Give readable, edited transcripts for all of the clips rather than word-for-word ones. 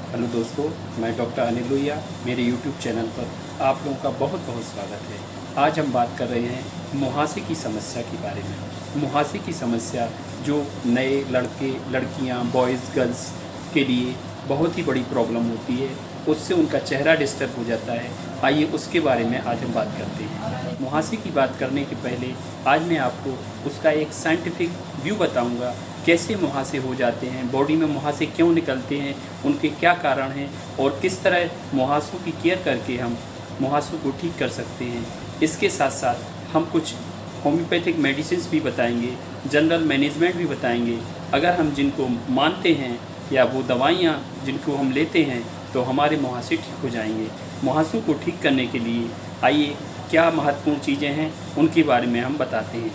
Hello दोस्तों, मैं doctor Anil Lohia. मेरे यूट्यूब चैनल पर आप लोगों का बहुत बहुत स्वागत है। आज हम बात कर रहे हैं मुहासे की समस्या के बारे में। मुहासे की समस्या जो नए लड़के लड़कियां, बॉयज़ गर्ल्स के लिए बहुत ही बड़ी प्रॉब्लम होती है। उससे उनका चेहरा डिस्टर्ब हो जाता है। आइए उसके बारे में आज हम बात करते हैं। मुहासे की बात करने के पहले आज मैं आपको उसका एक साइंटिफिक व्यू बताऊंगा। कैसे मुहासे हो जाते हैं, बॉडी में मुहासे क्यों निकलते हैं, उनके क्या कारण हैं और किस तरह मुहासों की केयर करके हम मुहासों को ठीक कर सकते हैं। इसके साथ साथ हम कुछ होम्योपैथिक मेडिसिन्स भी बताएंगे, जनरल मैनेजमेंट भी बताएंगे। अगर हम जिनको मानते हैं या वो दवाइयाँ जिनको हम लेते हैं तो हमारे मुहासे ठीक हो जाएंगे। मुहासों को ठीक करने के लिए आइए क्या महत्वपूर्ण चीज़ें हैं उनके बारे में हम बताते हैं।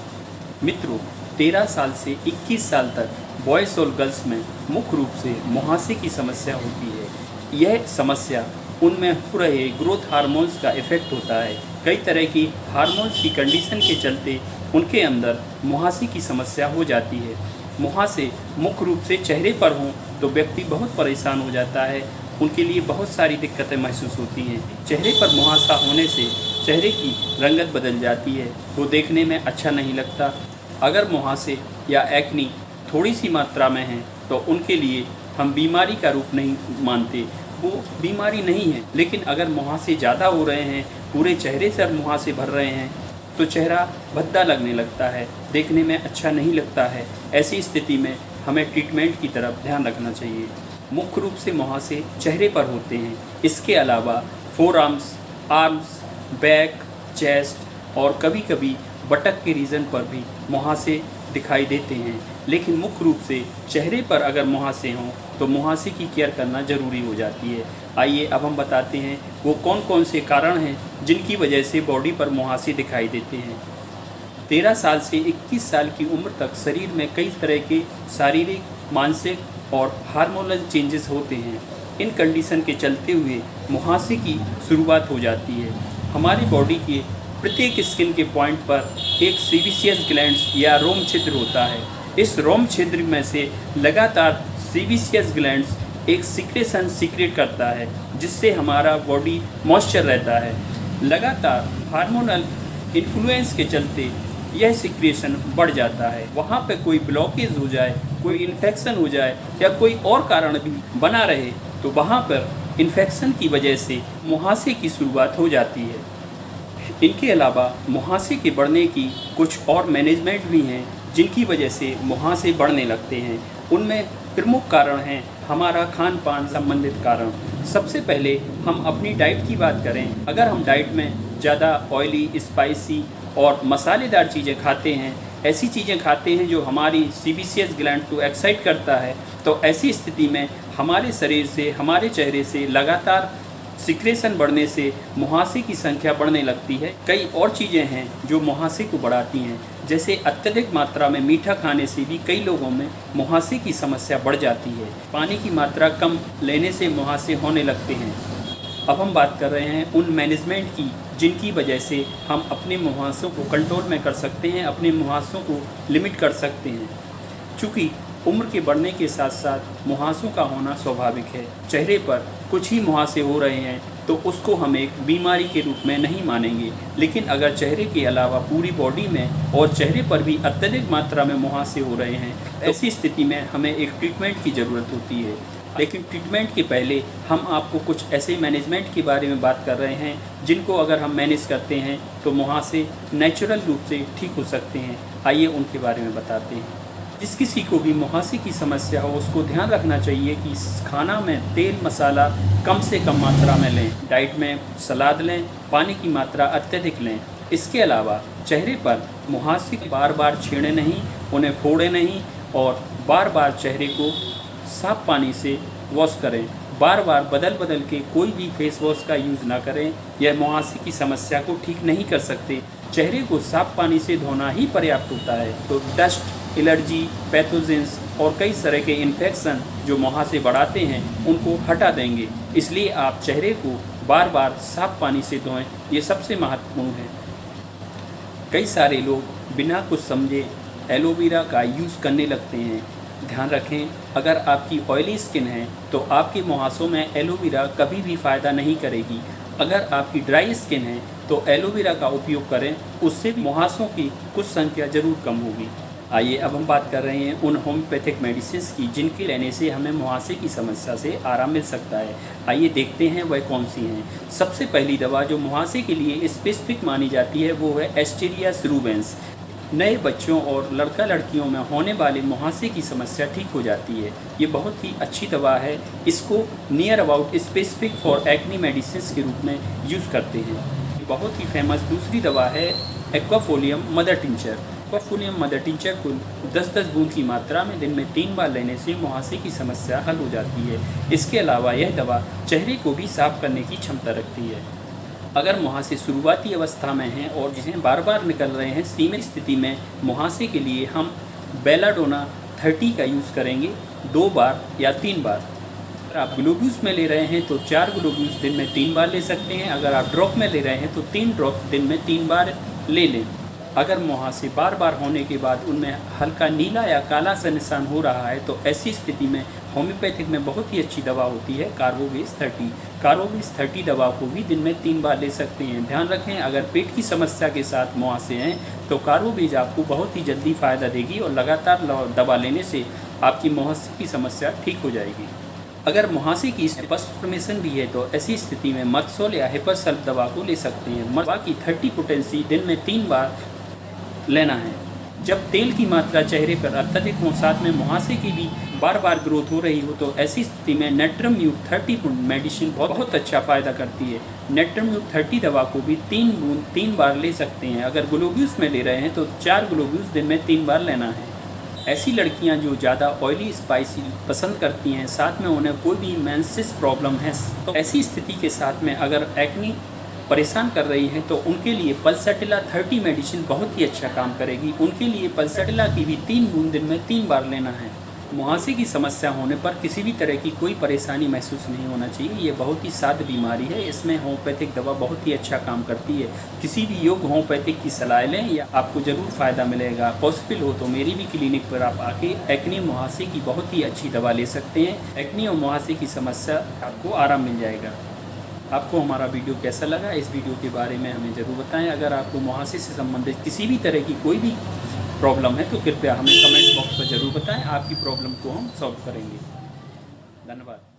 मित्रों, 13 साल से 21 साल तक बॉयज़ और गर्ल्स में मुख्य रूप से मुहासे की समस्या होती है। यह समस्या उनमें हो रहे ग्रोथ हार्मोन्स का इफ़ेक्ट होता है। कई तरह की हार्मोन्स की कंडीशन के चलते उनके अंदर मुहासे की समस्या हो जाती है। मुहासे मुख्य रूप से चेहरे पर हों तो व्यक्ति बहुत परेशान हो जाता है। उनके लिए बहुत सारी दिक्कतें महसूस होती हैं। चेहरे पर मुहासा होने से चेहरे की रंगत बदल जाती है, वो देखने में अच्छा नहीं लगता। अगर मुहासे या एक्नी थोड़ी सी मात्रा में है तो उनके लिए हम बीमारी का रूप नहीं मानते, वो बीमारी नहीं है। लेकिन अगर मुहासे ज़्यादा हो रहे हैं, पूरे चेहरे से मुहासे भर रहे हैं तो चेहरा भद्दा लगने लगता है, देखने में अच्छा नहीं लगता है। ऐसी स्थिति में हमें ट्रीटमेंट की तरफ ध्यान रखना चाहिए। मुख्य रूप से मुहासे चेहरे पर होते हैं। इसके अलावा फोर आर्म्स, बैक, चेस्ट और कभी कभी बटक के रीजन पर भी मुहासे दिखाई देते हैं। लेकिन मुख्य रूप से चेहरे पर अगर मुहासे हों तो मुहासे की केयर करना ज़रूरी हो जाती है। आइए अब हम बताते हैं वो कौन कौन से कारण हैं जिनकी वजह से बॉडी पर मुहासे दिखाई देते हैं। 13 साल से 21 साल की उम्र तक शरीर में कई तरह के शारीरिक, मानसिक और हार्मोनल चेंजेस होते हैं। इन कंडीशन के चलते हुए मुहासे की शुरुआत हो जाती है। हमारी बॉडी के प्रत्येक स्किन के पॉइंट पर एक सीबेशियस ग्लैंड्स या रोम छिद्र होता है। इस रोम छिद्र में से लगातार सीबेशियस ग्लैंड्स एक सिक्रेशन सीक्रेट करता है जिससे हमारा बॉडी मॉइस्चर रहता है। लगातार हार्मोनल इन्फ्लुएंस के चलते यह सिक्रेशन बढ़ जाता है। वहाँ पे कोई ब्लॉकेज हो जाए, कोई इन्फेक्शन हो जाए या कोई और कारण भी बना रहे तो वहाँ पर इन्फेक्शन की वजह से मुहासे की शुरुआत हो जाती है। इनके अलावा मुहासे के बढ़ने की कुछ और मैनेजमेंट भी हैं जिनकी वजह से मुहासे बढ़ने लगते हैं। उनमें प्रमुख कारण हैं हमारा खान पान संबंधित कारण। सबसे पहले हम अपनी डाइट की बात करें। अगर हम डाइट में ज़्यादा ऑयली, स्पाइसी और मसालेदार चीज़ें खाते हैं, ऐसी चीज़ें खाते हैं जो हमारी सीबेशियस ग्लैंड को एक्साइट करता है, तो ऐसी स्थिति में हमारे शरीर से, हमारे चेहरे से लगातार सिक्रेशन बढ़ने से मुहासे की संख्या बढ़ने लगती है। कई और चीज़ें हैं जो मुहासे को बढ़ाती हैं, जैसे अत्यधिक मात्रा में मीठा खाने से भी कई लोगों में मुहासे की समस्या बढ़ जाती है। पानी की मात्रा कम लेने से मुहासे होने लगते हैं। अब हम बात कर रहे हैं उन मैनेजमेंट की जिनकी वजह से हम अपने मुहासों को कंट्रोल में कर सकते हैं, अपने मुहासों को लिमिट कर सकते हैं। चूँकि उम्र के बढ़ने के साथ साथ मुहासों का होना स्वाभाविक है। चेहरे पर कुछ ही मुहासे हो रहे हैं तो उसको हम एक बीमारी के रूप में नहीं मानेंगे। लेकिन अगर चेहरे के अलावा पूरी बॉडी में और चेहरे पर भी अत्यधिक मात्रा में मुहासे हो रहे हैं, ऐसी स्थिति में हमें एक ट्रीटमेंट की ज़रूरत होती है। लेकिन ट्रीटमेंट के पहले हम आपको कुछ ऐसे मैनेजमेंट के बारे में बात कर रहे हैं जिनको अगर हम मैनेज करते हैं तो मुहासे नेचुरल रूप से ठीक हो सकते हैं। आइए उनके बारे में बताते हैं। जिस किसी को भी मुहासे की समस्या हो उसको ध्यान रखना चाहिए कि खाना में तेल मसाला कम से कम मात्रा में लें, डाइट में सलाद लें, पानी की मात्रा अत्यधिक लें। इसके अलावा चेहरे पर मुहासे बार बार छेड़े नहीं, उन्हें फोड़े नहीं और बार बार चेहरे को साफ पानी से वॉश करें। बार बार बदल बदल के कोई भी फेस वॉश का यूज़ ना करें। यह मुहासे की समस्या को ठीक नहीं कर सकते। चेहरे को साफ पानी से धोना ही पर्याप्त होता है। तो डस्ट, एलर्जी, पैथोजेंस और कई तरह के इन्फेक्शन जो मुहासे बढ़ाते हैं उनको हटा देंगे। इसलिए आप चेहरे को बार बार साफ पानी से धोएं, ये सबसे महत्वपूर्ण है। कई सारे लोग बिना कुछ समझे एलोवेरा का यूज़ करने लगते हैं। ध्यान रखें, अगर आपकी ऑयली स्किन है तो आपके मुहासों में एलोवेरा कभी भी फ़ायदा नहीं करेगी। अगर आपकी ड्राई स्किन है तो एलोवेरा का उपयोग करें, उससे भी मुहासों की कुछ संख्या ज़रूर कम होगी। आइए अब हम बात कर रहे हैं उन होम्योपैथिक मेडिसिन की जिनके लेने से हमें मुहासे की समस्या से आराम मिल सकता है। आइए देखते हैं वह कौन सी हैं। सबसे पहली दवा जो मुहासे के लिए स्पेसिफिक मानी जाती है वो है एस्टेरिया सरूबेंस। नए बच्चों और लड़का लड़कियों में होने वाले मुहासे की समस्या ठीक हो जाती है। ये बहुत ही अच्छी दवा है। इसको near about specific for acne medicine के रूप में यूज़ करते हैं। बहुत ही फेमस दूसरी दवा है एक्वाफोलियम मदर टिंचर। एक्वाफोलियम मदर टिंचर को 10-10 बूंद की मात्रा में दिन में 3 बार लेने से मुहासे की समस्या हल हो जाती है। इसके अलावा यह दवा चेहरे को भी साफ करने की क्षमता रखती है। अगर मुहासे शुरुआती अवस्था में हैं और जिन्हें बार बार निकल रहे हैं, सीमित स्थिति में मुहासे के लिए हम बेलाडोना 30 का यूज़ करेंगे 2 बार या 3 बार। अगर आप ग्लोब्यूल्स में ले रहे हैं तो 4 ग्लोब्यूल्स दिन में 3 बार ले सकते हैं। अगर आप ड्रॉप में ले रहे हैं तो 3 ड्रॉप्स दिन में 3 बार ले लें। अगर मुहासे बार बार होने के बाद उनमें हल्का नीला या काला सा निशान हो रहा है तो ऐसी स्थिति में होम्योपैथिक में बहुत ही अच्छी दवा होती है कार्बोवेज 30। कार्बोवेज 30 दवा को भी दिन में 3 बार ले सकते हैं। ध्यान रखें, अगर पेट की समस्या के साथ मुहासे हैं तो कार्बोवेज आपको बहुत ही जल्दी फ़ायदा देगी और लगातार दवा लेने से आपकी मुहासे की समस्या ठीक हो जाएगी। अगर मुहासे की हिपरमेशन भी है तो ऐसी स्थिति में मक्सोल या हिपरसल्फ दवा को ले सकते हैं। दवा की 30 पोटेंसी दिन में 3 बार लेना है। जब तेल की मात्रा चेहरे पर अत्यधिक हो, साथ में मुहासे की भी बार बार ग्रोथ हो रही हो तो ऐसी स्थिति में नेट्रम युक्त 30 मेडिसिन बहुत अच्छा फ़ायदा करती है। नेट्रम युक्त 30 दवा को भी 3 बूंद 3 बार ले सकते हैं। अगर ग्लोब्यूल्स में ले रहे हैं तो 4 ग्लोब्यूल्स दिन में 3 बार लेना है। ऐसी लड़कियां जो ज़्यादा ऑयली स्पाइसी पसंद करती हैं, साथ में उन्हें कोई भी मेंसेस प्रॉब्लम है, तो ऐसी स्थिति के साथ में अगर एक्नी परेशान कर रही हैं तो उनके लिए पल्साटिला 30 मेडिसिन बहुत ही अच्छा काम करेगी। उनके लिए पल्साटिला की भी 3 बूंद दिन में 3 बार लेना है। मुहासे की समस्या होने पर किसी भी तरह की कोई परेशानी महसूस नहीं होना चाहिए। ये बहुत ही साद बीमारी है। इसमें होम्योपैथिक दवा बहुत ही अच्छा काम करती है। किसी भी योग्य होम्योपैथिक की सलाह लें या आपको ज़रूर फ़ायदा मिलेगा। पॉसिबल हो तो मेरी भी क्लिनिक पर आप आके एक्नी मुहासे की बहुत ही अच्छी दवा ले सकते हैं। एक्नी और मुहासे की समस्या आपको आराम मिल जाएगा। आपको हमारा वीडियो कैसा लगा, इस वीडियो के बारे में हमें ज़रूर बताएं। अगर आपको मुहासे से संबंधित किसी भी तरह की कोई भी प्रॉब्लम है तो कृपया हमें कमेंट बॉक्स पर ज़रूर बताएं। आपकी प्रॉब्लम को हम सॉल्व करेंगे। धन्यवाद।